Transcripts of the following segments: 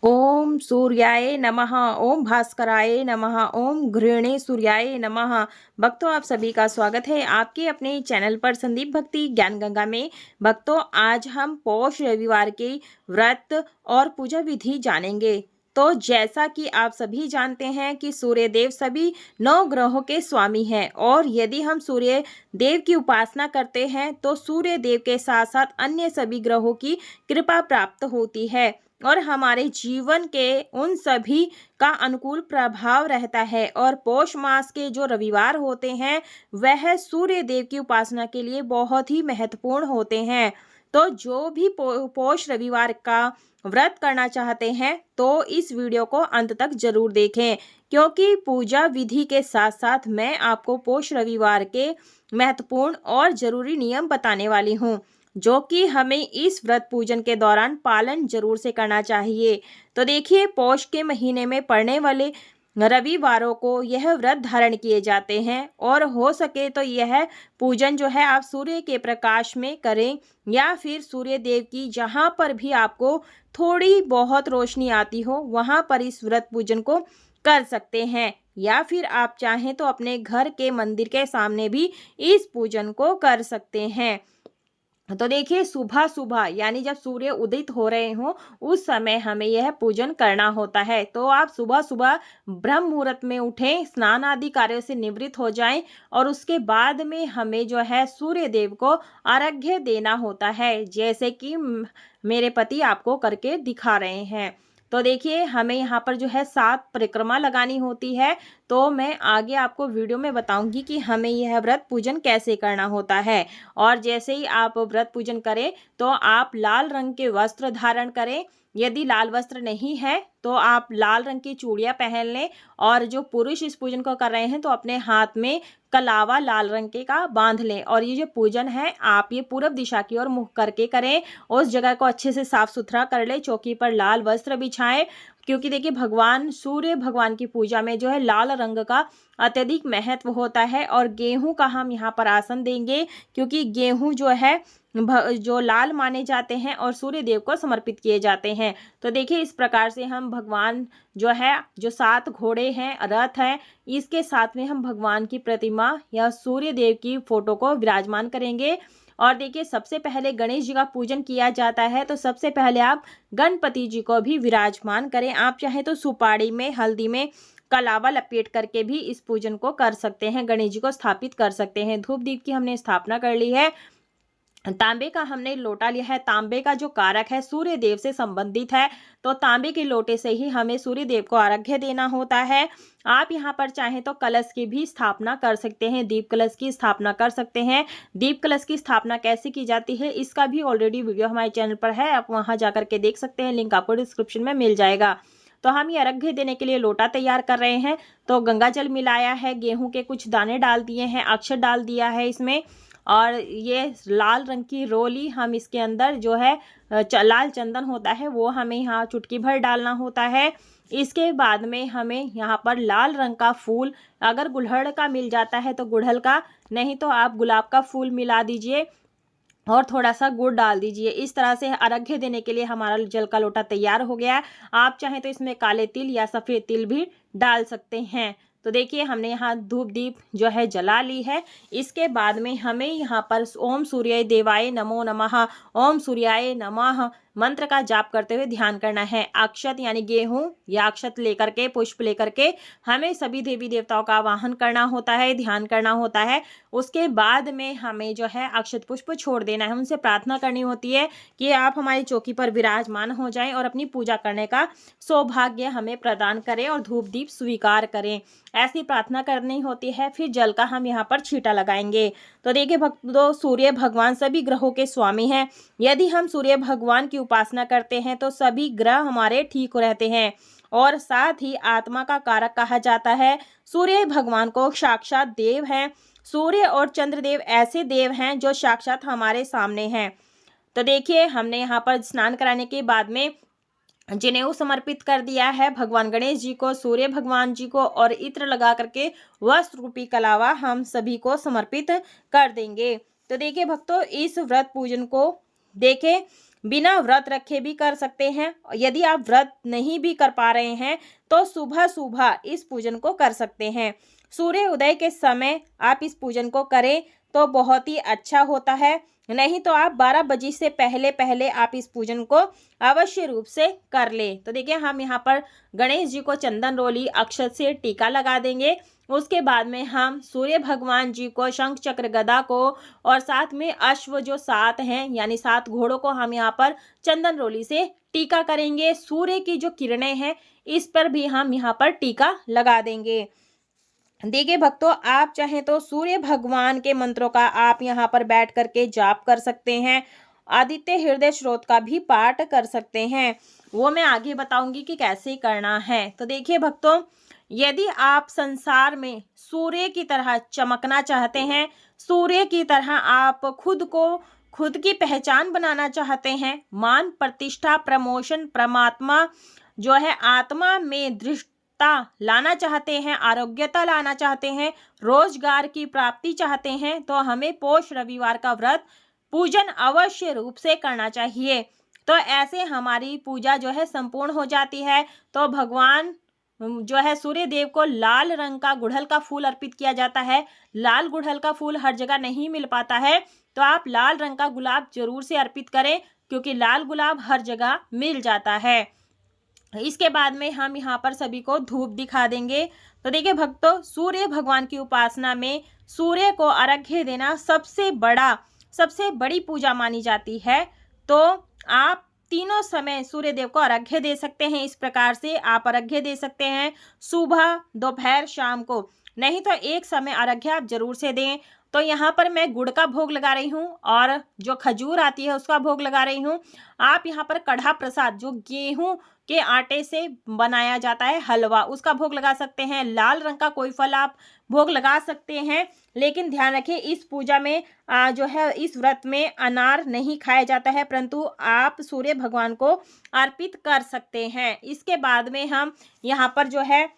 ओम सूर्याय नमः। ओम भास्कराय नमः। ओम गृहिणी सूर्याय नमः। भक्तों, आप सभी का स्वागत है आपके अपने चैनल पर संदीप भक्ति ज्ञान गंगा में। भक्तों, आज हम पौष रविवार के व्रत और पूजा विधि जानेंगे। तो जैसा कि आप सभी जानते हैं कि सूर्य देव सभी 9 ग्रहों के स्वामी हैं, और यदि हम सूर्य देव की उपासना करते हैं तो सूर्य देव के साथ साथ अन्य सभी ग्रहों की कृपा प्राप्त होती है और हमारे जीवन के उन सभी का अनुकूल प्रभाव रहता है। और पौष मास के जो रविवार होते हैं वह सूर्य देव की उपासना के लिए बहुत ही महत्वपूर्ण होते हैं। तो जो भी पौष रविवार का व्रत करना चाहते हैं तो इस वीडियो को अंत तक जरूर देखें, क्योंकि पूजा विधि के साथ साथ मैं आपको पौष रविवार के महत्वपूर्ण और जरूरी नियम बताने वाली हूँ, जो कि हमें इस व्रत पूजन के दौरान पालन जरूर से करना चाहिए। तो देखिए, पौष के महीने में पड़ने वाले रविवारों को यह व्रत धारण किए जाते हैं, और हो सके तो यह पूजन जो है आप सूर्य के प्रकाश में करें, या फिर सूर्य देव की जहाँ पर भी आपको थोड़ी बहुत रोशनी आती हो वहाँ पर इस व्रत पूजन को कर सकते हैं, या फिर आप चाहें तो अपने घर के मंदिर के सामने भी इस पूजन को कर सकते हैं। तो देखिए, सुबह सुबह यानी जब सूर्य उदित हो रहे हो उस समय हमें यह पूजन करना होता है। तो आप सुबह सुबह ब्रह्म मुहूर्त में उठें, स्नान आदि कार्यों से निवृत्त हो जाएं, और उसके बाद में हमें जो है सूर्य देव को अर्घ्य देना होता है, जैसे कि मेरे पति आपको करके दिखा रहे हैं। तो देखिए, हमें यहाँ पर जो है 7 परिक्रमा लगानी होती है। तो मैं आगे आपको वीडियो में बताऊंगी कि हमें यह व्रत पूजन कैसे करना होता है। और जैसे ही आप व्रत पूजन करें तो आप लाल रंग के वस्त्र धारण करें। यदि लाल वस्त्र नहीं है तो आप लाल रंग की चूड़ियां पहन लें, और जो पुरुष इस पूजन को कर रहे हैं तो अपने हाथ में कलावा लाल रंग के का बांध लें। और ये जो पूजन है आप ये पूर्व दिशा की ओर मुख करके करें। उस जगह को अच्छे से साफ सुथरा कर ले, चौकी पर लाल वस्त्र बिछाएं, क्योंकि देखिए, भगवान सूर्य भगवान की पूजा में जो है लाल रंग का अत्यधिक महत्व होता है। और गेहूं का हम यहाँ पर आसन देंगे, क्योंकि गेहूं जो है जो लाल माने जाते हैं और सूर्य देव को समर्पित किए जाते हैं। तो देखिए, इस प्रकार से हम भगवान जो है, जो 7 घोड़े हैं, रथ है, इसके साथ में हम भगवान की प्रतिमा या सूर्य देव की फोटो को विराजमान करेंगे। और देखिए, सबसे पहले गणेश जी का पूजन किया जाता है, तो सबसे पहले आप गणपति जी को भी विराजमान करें। आप चाहे तो सुपारी में, हल्दी में कलावा लपेट करके भी इस पूजन को कर सकते हैं, गणेश जी को स्थापित कर सकते हैं। धूप दीप की हमने स्थापना कर ली है। तांबे का हमने लोटा लिया है। तांबे का जो कारक है सूर्य देव से संबंधित है, तो तांबे के लोटे से ही हमें सूर्य देव को अर्घ्य देना होता है। आप यहाँ पर चाहें तो कलश की भी स्थापना कर सकते हैं, दीप कलश की स्थापना कर सकते हैं। दीप कलश की स्थापना कैसे की जाती है इसका भी ऑलरेडी वीडियो हमारे चैनल पर है, आप वहां जाकर के देख सकते हैं, लिंक आपको डिस्क्रिप्शन में मिल जाएगा। तो हम ये अर्घ्य देने के लिए लोटा तैयार कर रहे हैं। तो गंगा जल मिलाया है, गेहूं के कुछ दाने डाल दिए हैं, अक्षत डाल दिया है इसमें, और ये लाल रंग की रोली हम इसके अंदर जो है लाल चंदन होता है वो हमें यहाँ चुटकी भर डालना होता है। इसके बाद में हमें यहाँ पर लाल रंग का फूल, अगर गुड़हल का मिल जाता है तो गुड़हल का, नहीं तो आप गुलाब का फूल मिला दीजिए और थोड़ा सा गुड़ डाल दीजिए। इस तरह से अर्घ्य देने के लिए हमारा जल का लोटा तैयार हो गया है। आप चाहें तो इसमें काले तिल या सफ़ेद तिल भी डाल सकते हैं। तो देखिए, हमने यहाँ धूप दीप जो है जला ली है। इसके बाद में हमें यहाँ पर ओम सूर्याय देवाय नमो नमः, ओम सूर्याय नमः मंत्र का जाप करते हुए ध्यान करना है। अक्षत यानी गेहूं या अक्षत लेकर के, पुष्प लेकर के हमें सभी देवी देवताओं का आवाहन करना होता है, ध्यान करना होता है। उसके बाद में हमें जो है अक्षत पुष्प छोड़ देना है, उनसे प्रार्थना करनी होती है कि आप हमारी चौकी पर विराजमान हो जाएं और अपनी पूजा करने का सौभाग्य हमें प्रदान करें और धूप दीप स्वीकार करें, ऐसी प्रार्थना करनी होती है। फिर जल का हम यहाँ पर छींटा लगाएंगे। तो देखिए भक्तों, सूर्य भगवान सभी ग्रहों के स्वामी हैं। यदि हम सूर्य भगवान की उपासना करते हैं तो सभी ग्रह हमारे ठीक रहते हैं, और साथ ही आत्मा का कारक कहा जाता है। सूर्य भगवान को साक्षात देव हैं। सूर्य और चंद्रदेव ऐसे देव हैं जो साक्षात हमारे सामने हैं। तो देखिए, हमने यहाँ पर स्नान कराने के बाद में जनेऊ समर्पित कर दिया है भगवान गणेश जी को, सूर्य भगवान जी को, और इत्र लगा करके वस्त्र रूपी कलावा हम सभी को समर्पित कर देंगे। तो देखिए भक्तों, इस व्रत पूजन को देखें बिना व्रत रखे भी कर सकते हैं। यदि आप व्रत नहीं भी कर पा रहे हैं तो सुबह सुबह इस पूजन को कर सकते हैं। सूर्य उदय के समय आप इस पूजन को करें तो बहुत ही अच्छा होता है। नहीं तो आप 12 बजे से पहले पहले आप इस पूजन को अवश्य रूप से कर ले। तो देखिए हम यहाँ पर गणेश जी को चंदन रोली अक्षत से टीका लगा देंगे। उसके बाद में हम सूर्य भगवान जी को शंख चक्र गदा को और साथ में अश्व जो 7 हैं यानी 7 घोड़ों को हम यहाँ पर चंदन रोली से टीका करेंगे। सूर्य की जो किरणें हैं इस पर भी हम यहाँ पर टीका लगा देंगे। देखिए भक्तों, आप चाहें तो सूर्य भगवान के मंत्रों का आप यहाँ पर बैठ करके जाप कर सकते हैं। आदित्य हृदय स्रोत का भी पाठ कर सकते हैं। वो मैं आगे बताऊंगी कि कैसे करना है। तो देखिए भक्तों, यदि आप संसार में सूर्य की तरह चमकना चाहते हैं, सूर्य की तरह आप खुद की पहचान बनाना चाहते हैं, मान प्रतिष्ठा प्रमोशन परमात्मा जो है आत्मा में दृढ़ता लाना चाहते हैं, आरोग्यता लाना चाहते हैं, रोजगार की प्राप्ति चाहते हैं, तो हमें पौष रविवार का व्रत पूजन अवश्य रूप से करना चाहिए। तो ऐसे हमारी पूजा जो है संपूर्ण हो जाती है। तो भगवान जो है सूर्य देव को लाल रंग का गुड़हल का फूल अर्पित किया जाता है। लाल गुड़हल का फूल हर जगह नहीं मिल पाता है, तो आप लाल रंग का गुलाब जरूर से अर्पित करें, क्योंकि लाल गुलाब हर जगह मिल जाता है। इसके बाद में हम यहाँ पर सभी को धूप दिखा देंगे। तो देखिए भक्तों, सूर्य भगवान की उपासना में सूर्य को अर्घ्य देना सबसे बड़ी पूजा मानी जाती है। तो आप तीनों समय सूर्य देव को अर्घ्य दे सकते हैं। इस प्रकार से आप अर्घ्य दे सकते हैं, सुबह, दोपहर, शाम को। नहीं तो एक समय अर्घ्य आप जरूर से दें। तो यहाँ पर मैं गुड़ का भोग लगा रही हूँ और जो खजूर आती है उसका भोग लगा रही हूँ। आप यहाँ पर कढ़ा प्रसाद जो गेहूं के आटे से बनाया जाता है हलवा, उसका भोग लगा सकते हैं। लाल रंग का कोई फल आप भोग लगा सकते हैं, लेकिन ध्यान रखें इस पूजा में जो है इस व्रत में अनार नहीं खाया जाता है, परंतु आप सूर्य भगवान को अर्पित कर सकते हैं। इसके बाद में हम यहाँ पर जो है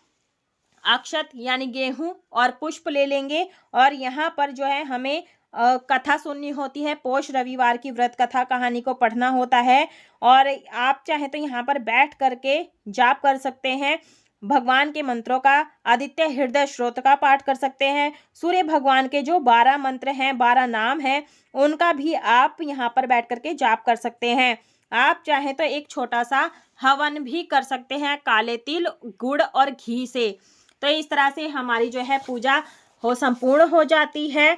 अक्षत यानी गेहूं और पुष्प ले लेंगे और यहाँ पर जो है हमें कथा सुननी होती है। पौष रविवार की व्रत कथा कहानी को पढ़ना होता है और आप चाहे तो यहाँ पर बैठ करके जाप कर सकते हैं। भगवान के मंत्रों का, आदित्य हृदय स्रोत का पाठ कर सकते हैं। सूर्य भगवान के जो 12 मंत्र हैं, 12 नाम हैं, उनका भी आप यहाँ पर बैठ करके जाप कर सकते हैं। आप चाहे तो एक छोटा सा हवन भी कर सकते हैं काले तिल, गुड़ और घी से। तो इस तरह से हमारी जो है पूजा संपूर्ण हो जाती है।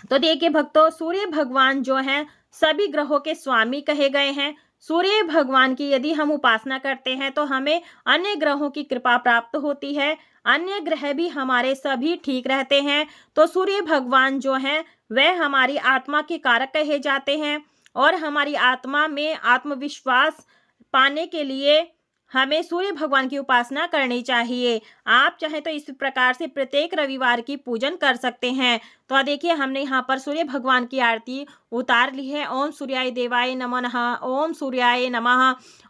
तो देखिए भक्तों, सूर्य भगवान जो हैं सभी ग्रहों के स्वामी कहे गए हैं। सूर्य भगवान की यदि हम उपासना करते हैं तो हमें अन्य ग्रहों की कृपा प्राप्त होती है, अन्य ग्रह भी हमारे सभी ठीक रहते हैं। तो सूर्य भगवान जो हैं वह हमारी आत्मा के कारक कहे जाते हैं और हमारी आत्मा में आत्मविश्वास पाने के लिए हमें सूर्य भगवान की उपासना करनी चाहिए। आप चाहे तो इस प्रकार से प्रत्येक रविवार की पूजन कर सकते हैं। तो देखिए हमने यहाँ पर सूर्य भगवान की आरती उतार ली है। ओम सूर्याय देवाय नमः, ओम सूर्याय नमः।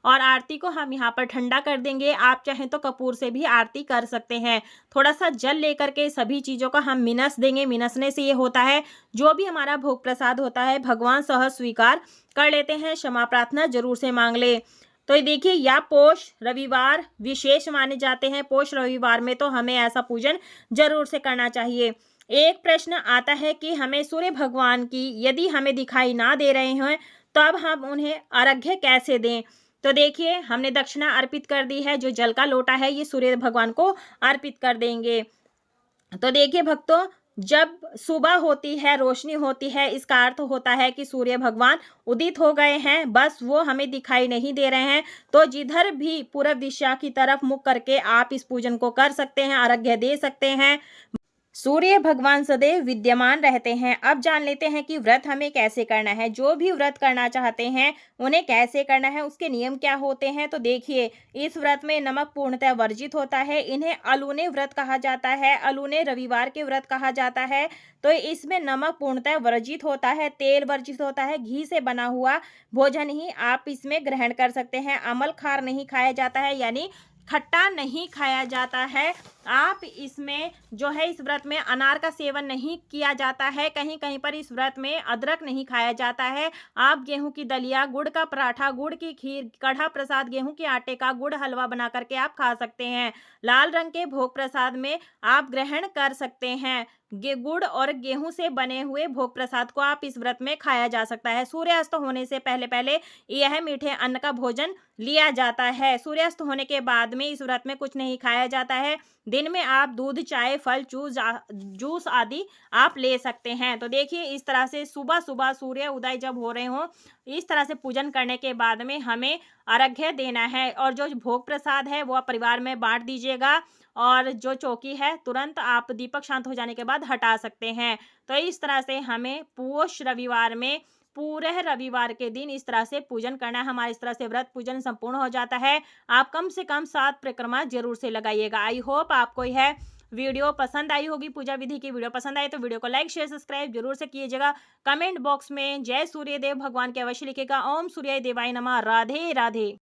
और आरती को हम यहाँ पर ठंडा कर देंगे। आप चाहें तो कपूर से भी आरती कर सकते हैं। थोड़ा सा जल लेकर के सभी चीज़ों का हम मिनस देंगे। मिनसने से ये होता है जो भी हमारा भोग प्रसाद होता है भगवान सहज स्वीकार कर लेते हैं। क्षमा प्रार्थना जरूर से मांग ले। तो देखिए या पौष रविवार विशेष माने जाते हैं। पौष रविवार में तो हमें ऐसा पूजन जरूर से करना चाहिए। एक प्रश्न आता है कि हमें सूर्य भगवान की यदि हमें दिखाई ना दे रहे हैं तब हम उन्हें अर्घ्य कैसे दें। तो देखिए हमने दक्षिणा अर्पित कर दी है। जो जल का लोटा है ये सूर्य भगवान को अर्पित कर देंगे। तो देखिए भक्तों, जब सुबह होती है, रोशनी होती है, इसका अर्थ होता है कि सूर्य भगवान उदित हो गए हैं, बस वो हमें दिखाई नहीं दे रहे हैं। तो जिधर भी पूर्व दिशा की तरफ मुख करके आप इस पूजन को कर सकते हैं, अर्घ्य दे सकते हैं। सूर्य भगवान सदैव विद्यमान रहते हैं। अब जान लेते हैं कि व्रत हमें कैसे करना है। जो भी व्रत करना चाहते हैं उन्हें कैसे करना है, उसके नियम क्या होते हैं। तो देखिए इस व्रत में नमक पूर्णतः वर्जित होता है। इन्हें अलूने व्रत कहा जाता है, अलूने रविवार के व्रत कहा जाता है। तो इसमें नमक पूर्णतः वर्जित होता है, तेल वर्जित होता है, घी से बना हुआ भोजन ही आप इसमें ग्रहण कर सकते हैं। अमल खार नहीं खाया जाता है, यानी खट्टा नहीं खाया जाता है। आप इसमें जो है इस व्रत में अनार का सेवन नहीं किया जाता है। कहीं कहीं पर इस व्रत में अदरक नहीं खाया जाता है। आप गेहूं की दलिया, गुड़ का पराठा, गुड़ की खीर, कढ़ा प्रसाद, गेहूं के आटे का गुड़ हलवा बना करके आप खा सकते हैं। लाल रंग के भोग प्रसाद में आप ग्रहण कर सकते हैं। गुड़ और गेहूं से बने हुए भोग प्रसाद को आप इस व्रत में खाया जा सकता है। सूर्यास्त होने से पहले पहले यह मीठे अन्न का भोजन लिया जाता है। सूर्यास्त होने के बाद में इस व्रत में कुछ नहीं खाया जाता है। दिन में आप दूध, चाय, फल, जूस आदि आप ले सकते हैं। तो देखिए इस तरह से सुबह सुबह सूर्य उदय जब हो रहे हों, इस तरह से पूजन करने के बाद में हमें अर्घ्य देना है और जो भोग प्रसाद है वो आप परिवार में बांट दीजिएगा और जो चौकी है तुरंत आप दीपक शांत हो जाने के बाद हटा सकते हैं। तो इस तरह से हमें पोष रविवार में पूरे रविवार के दिन इस तरह से पूजन करना है। हमारा इस तरह से व्रत पूजन संपूर्ण हो जाता है। आप कम से कम 7 परिक्रमा जरूर से लगाइएगा। आई होप आपको यह वीडियो पसंद आई होगी। पूजा विधि की वीडियो पसंद आई तो वीडियो को लाइक, शेयर, सब्सक्राइब जरूर से कीजिएगा। कमेंट बॉक्स में जय सूर्यदेव भगवान के अवश्य लिखिएगा। ओम सूर्य देवाय नमः। राधे राधे।